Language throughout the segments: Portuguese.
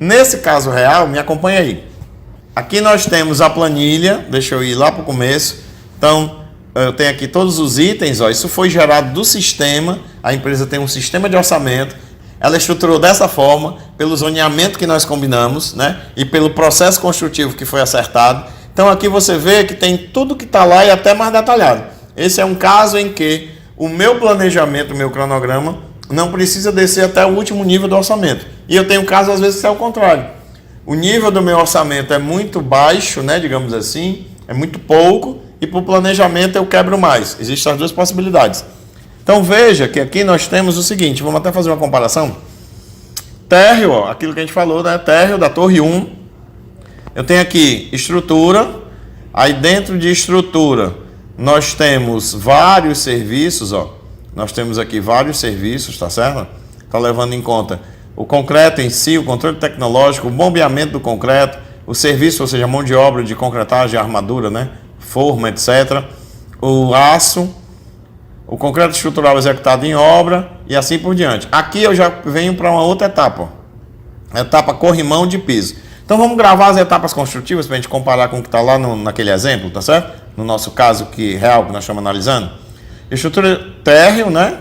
Nesse caso real, me acompanha aí. Aqui nós temos a planilha, deixa eu ir lá para o começo. Então, eu tenho aqui todos os itens, ó, isso foi gerado do sistema, a empresa tem um sistema de orçamento, ela estruturou dessa forma, pelo zoneamento que nós combinamos, né, e pelo processo construtivo que foi acertado. Então aqui você vê que tem tudo que está lá e até mais detalhado. Esse é um caso em que o meu planejamento, o meu cronograma, não precisa descer até o último nível do orçamento. E eu tenho casos às vezes que é o contrário. O nível do meu orçamento é muito baixo, né, digamos assim, é muito pouco, e para o planejamento eu quebro mais. Existem as duas possibilidades. Então veja que aqui nós temos o seguinte, vamos até fazer uma comparação. Térreo, ó, aquilo que a gente falou, né, térreo da Torre 1. Eu tenho aqui estrutura, aí dentro de estrutura nós temos vários serviços, ó. Nós temos aqui vários serviços, tá certo? Está levando em conta o concreto em si, o controle tecnológico, o bombeamento do concreto, o serviço, ou seja, a mão de obra de concretagem, armadura, né? Forma, etc. O aço, o concreto estrutural executado em obra e assim por diante. Aqui eu já venho para uma outra etapa, a etapa corrimão de piso. Então vamos gravar as etapas construtivas para a gente comparar com o que está lá naquele exemplo, tá certo? No nosso caso real que nós estamos analisando. Estrutura térreo, né?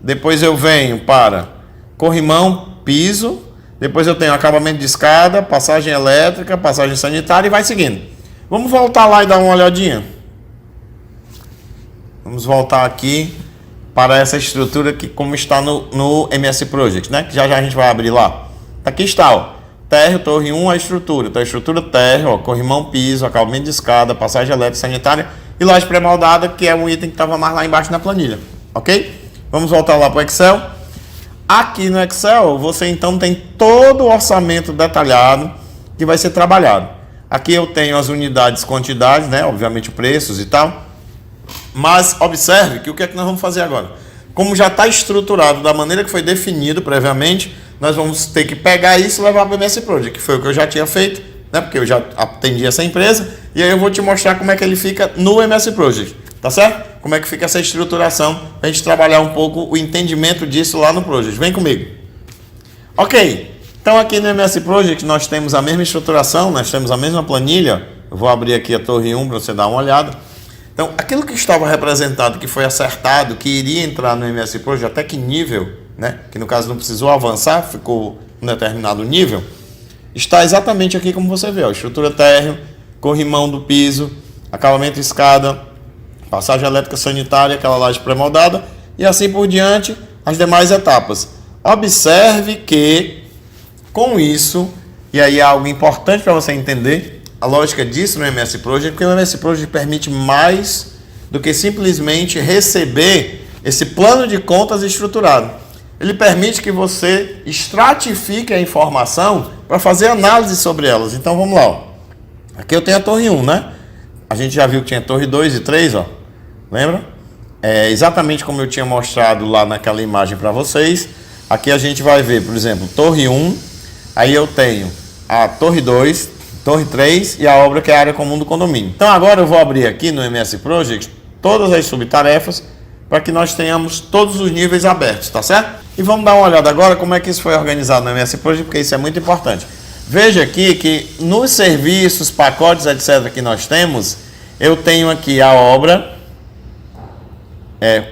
Depois eu venho para corrimão, piso. Depois eu tenho acabamento de escada, passagem elétrica, passagem sanitária e vai seguindo. Vamos voltar lá e dar uma olhadinha. Vamos voltar aqui para essa estrutura que como está no MS Project, né? Que já a gente vai abrir lá. Aqui está, ó. Térreo, torre 1, a estrutura. Então a estrutura térreo, ó, corrimão, piso, acabamento de escada, passagem elétrica, sanitária e laje pré-moldada, que é um item que estava mais lá embaixo na planilha. Ok? Vamos voltar lá para o Excel. Aqui no Excel, você então tem todo o orçamento detalhado que vai ser trabalhado. Aqui eu tenho as unidades, quantidades, né? Obviamente preços e tal. Mas observe que o que é que nós vamos fazer agora? Como já está estruturado da maneira que foi definido previamente, nós vamos ter que pegar isso e levar para o MS Project, que foi o que eu já tinha feito, né? Porque eu já atendi essa empresa, e aí eu vou te mostrar como é que ele fica no MS Project, tá certo? Como é que fica essa estruturação, para a gente trabalhar um pouco o entendimento disso lá no Project. Vem comigo. Ok, então aqui no MS Project nós temos a mesma estruturação, nós temos a mesma planilha. Eu vou abrir aqui a Torre 1 para você dar uma olhada. Então, aquilo que estava representado, que foi acertado, que iria entrar no MS Project, até que nível, né? Que no caso não precisou avançar, ficou um determinado nível, está exatamente aqui como você vê, ó, estrutura térreo, corrimão do piso, acabamento escada, passagem elétrica sanitária, aquela laje pré-moldada e assim por diante, as demais etapas. Observe que com isso, e aí é algo importante para você entender a lógica disso no MS Project, porque o MS Project permite mais do que simplesmente receber esse plano de contas estruturado. Ele permite que você estratifique a informação para fazer análise sobre elas. Então vamos lá, ó. Aqui eu tenho a Torre 1, né? A gente já viu que tinha Torre 2 e 3, ó. Lembra? É exatamente como eu tinha mostrado lá naquela imagem para vocês. Aqui a gente vai ver, por exemplo, Torre 1, aí eu tenho a Torre 2, Torre 3 e a obra que é a área comum do condomínio. Então agora eu vou abrir aqui no MS Project todas as subtarefas para que nós tenhamos todos os níveis abertos, tá certo? E vamos dar uma olhada agora como é que isso foi organizado no MS Project, porque isso é muito importante. Veja aqui que nos serviços, pacotes, etc. que nós temos, eu tenho aqui a obra,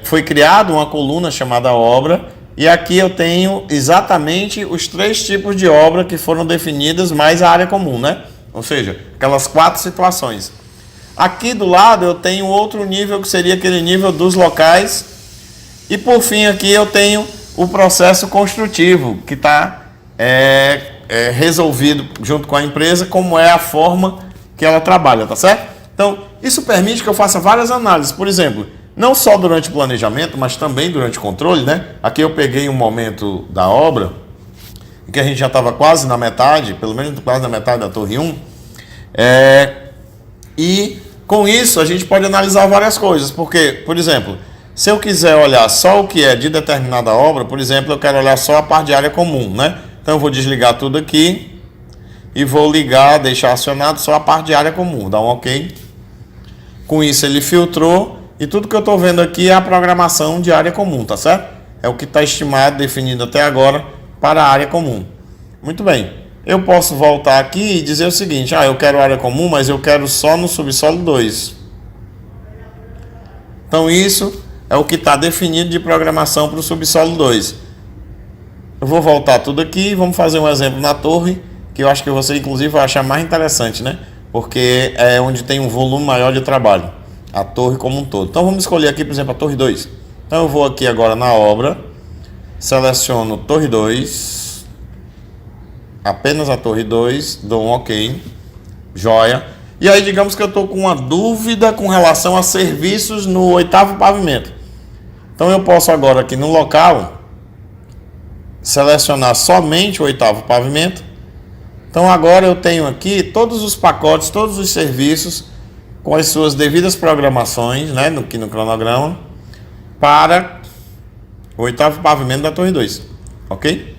foi criada uma coluna chamada obra, e aqui eu tenho exatamente os 3 tipos de obra que foram definidas, mais a área comum, né? Ou seja, aquelas 4 situações. Aqui do lado eu tenho outro nível, que seria aquele nível dos locais. E por fim aqui eu tenho o processo construtivo, que está resolvido junto com a empresa, como é a forma que ela trabalha, tá certo? Então, isso permite que eu faça várias análises. Por exemplo, não só durante o planejamento, mas também durante o controle, né? Aqui eu peguei um momento da obra, em que a gente já estava quase na metade, pelo menos quase na metade da Torre 1, e com isso a gente pode analisar várias coisas, porque, por exemplo, se eu quiser olhar só o que é de determinada obra, por exemplo, eu quero olhar só a parte de área comum, né? Então eu vou desligar tudo aqui e vou ligar, deixar acionado só a parte de área comum, dá um OK. Com isso ele filtrou e tudo que eu estou vendo aqui é a programação de área comum, tá certo? É o que está estimado, definido até agora para a área comum. Muito bem. eu posso voltar aqui e dizer o seguinte: eu quero área comum, mas eu quero só no subsolo 2. Então isso é o que está definido de programação para o subsolo 2. Eu vou voltar tudo aqui e vamos fazer um exemplo na torre, que eu acho que você inclusive vai achar mais interessante, né? Porque é onde tem um volume maior de trabalho, a torre como um todo. Então vamos escolher aqui, por exemplo, a torre 2. Então eu vou aqui agora na obra, seleciono torre 2, apenas a torre 2, dou um OK, joia. E aí digamos que eu estou com uma dúvida com relação a serviços no 8º pavimento. Então eu posso agora aqui no local selecionar somente o 8º pavimento. Então agora eu tenho aqui todos os pacotes, todos os serviços com as suas devidas programações, né, aqui no cronograma, para o 8º pavimento da torre 2, ok?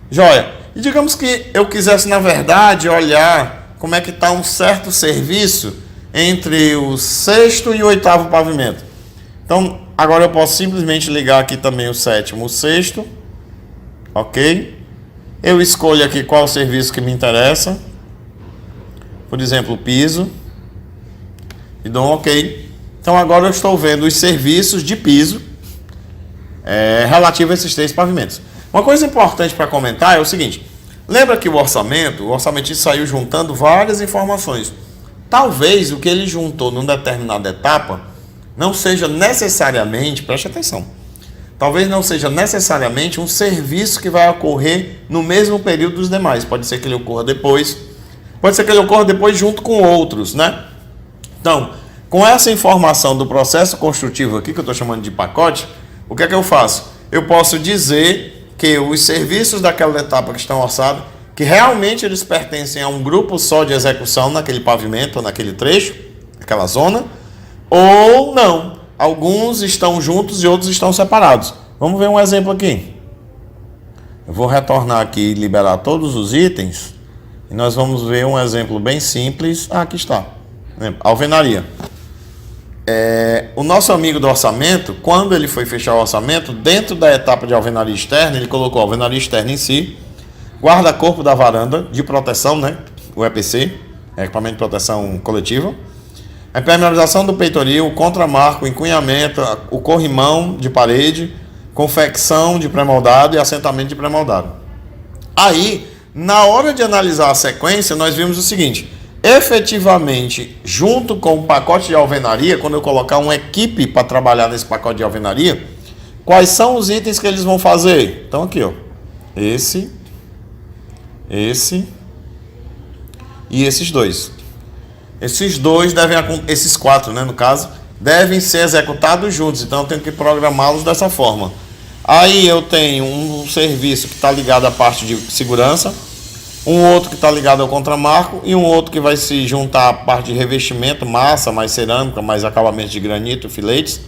Joia. E digamos que eu quisesse, na verdade, olhar como é que está um certo serviço entre o 6º e o 8º pavimento. Então, agora eu posso simplesmente ligar aqui também o 7º e o 6º, ok? Eu escolho aqui qual o serviço que me interessa, por exemplo, o piso, e dou um OK. Então agora eu estou vendo os serviços de piso relativo a esses 3 pavimentos. Uma coisa importante para comentar é o seguinte: lembra que o orçamentista saiu juntando várias informações. Talvez o que ele juntou numa determinada etapa não seja necessariamente, preste atenção, talvez não seja necessariamente um serviço que vai ocorrer no mesmo período dos demais. Pode ser que ele ocorra depois, pode ser que ele ocorra depois junto com outros, né? Então, com essa informação do processo construtivo aqui, que eu estou chamando de pacote, o que é que eu faço? Eu posso dizer que os serviços daquela etapa que estão orçados, que realmente eles pertencem a um grupo só de execução naquele pavimento, ou naquele trecho, aquela zona, ou não. Alguns estão juntos e outros estão separados. Vamos ver um exemplo aqui. Eu vou retornar aqui e liberar todos os itens, e nós vamos ver um exemplo bem simples. Aqui está. Alvenaria. O nosso amigo do orçamento, quando ele foi fechar o orçamento, dentro da etapa de alvenaria externa, ele colocou a alvenaria externa em si, guarda-corpo da varanda de proteção, né? O EPC, equipamento de proteção coletiva, a impermeabilização do peitoril, o contramarco, o encunhamento, o corrimão de parede, confecção de pré-moldado e assentamento de pré-moldado. Aí, na hora de analisar a sequência, nós vimos o seguinte: efetivamente, junto com o pacote de alvenaria, quando eu colocar uma equipe para trabalhar nesse pacote de alvenaria, quais são os itens que eles vão fazer? Então aqui, ó, esse e esses dois. Esses dois esses 4, né, no caso, devem ser executados juntos. Então eu tenho que programá-los dessa forma. Aí eu tenho um serviço que está ligado à parte de segurança, um outro que está ligado ao contramarco e um outro que vai se juntar à parte de revestimento, massa, mais cerâmica, mais acabamento de granito, filetes,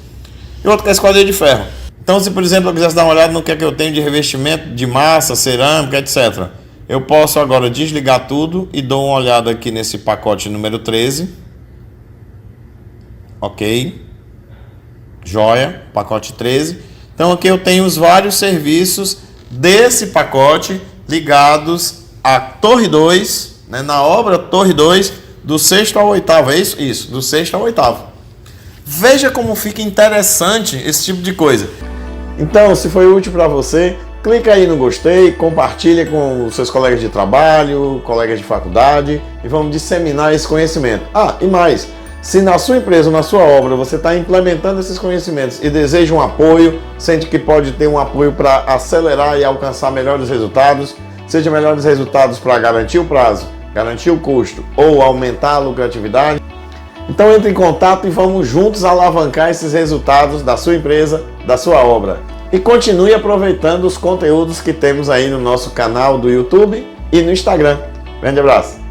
e outro que é esquadrilha de ferro. Então, se por exemplo eu quisesse dar uma olhada no que é que eu tenho de revestimento de massa, cerâmica, etc., eu posso agora desligar tudo e dou uma olhada aqui nesse pacote número 13. Ok. Joia, pacote 13. Então aqui eu tenho os vários serviços desse pacote ligados à Torre 2, né, na obra Torre 2, do 6º ao 8º, é isso? Isso, do 6º ao 8º. Veja como fica interessante esse tipo de coisa. Então, se foi útil para você, clica aí no gostei, compartilha com os seus colegas de trabalho, colegas de faculdade e vamos disseminar esse conhecimento. E mais, se na sua empresa ou na sua obra você está implementando esses conhecimentos e deseja um apoio, sente que pode ter um apoio para acelerar e alcançar melhores resultados, seja melhores resultados para garantir o prazo, garantir o custo ou aumentar a lucratividade, então entre em contato e vamos juntos alavancar esses resultados da sua empresa, da sua obra. E continue aproveitando os conteúdos que temos aí no nosso canal do YouTube e no Instagram. Grande abraço!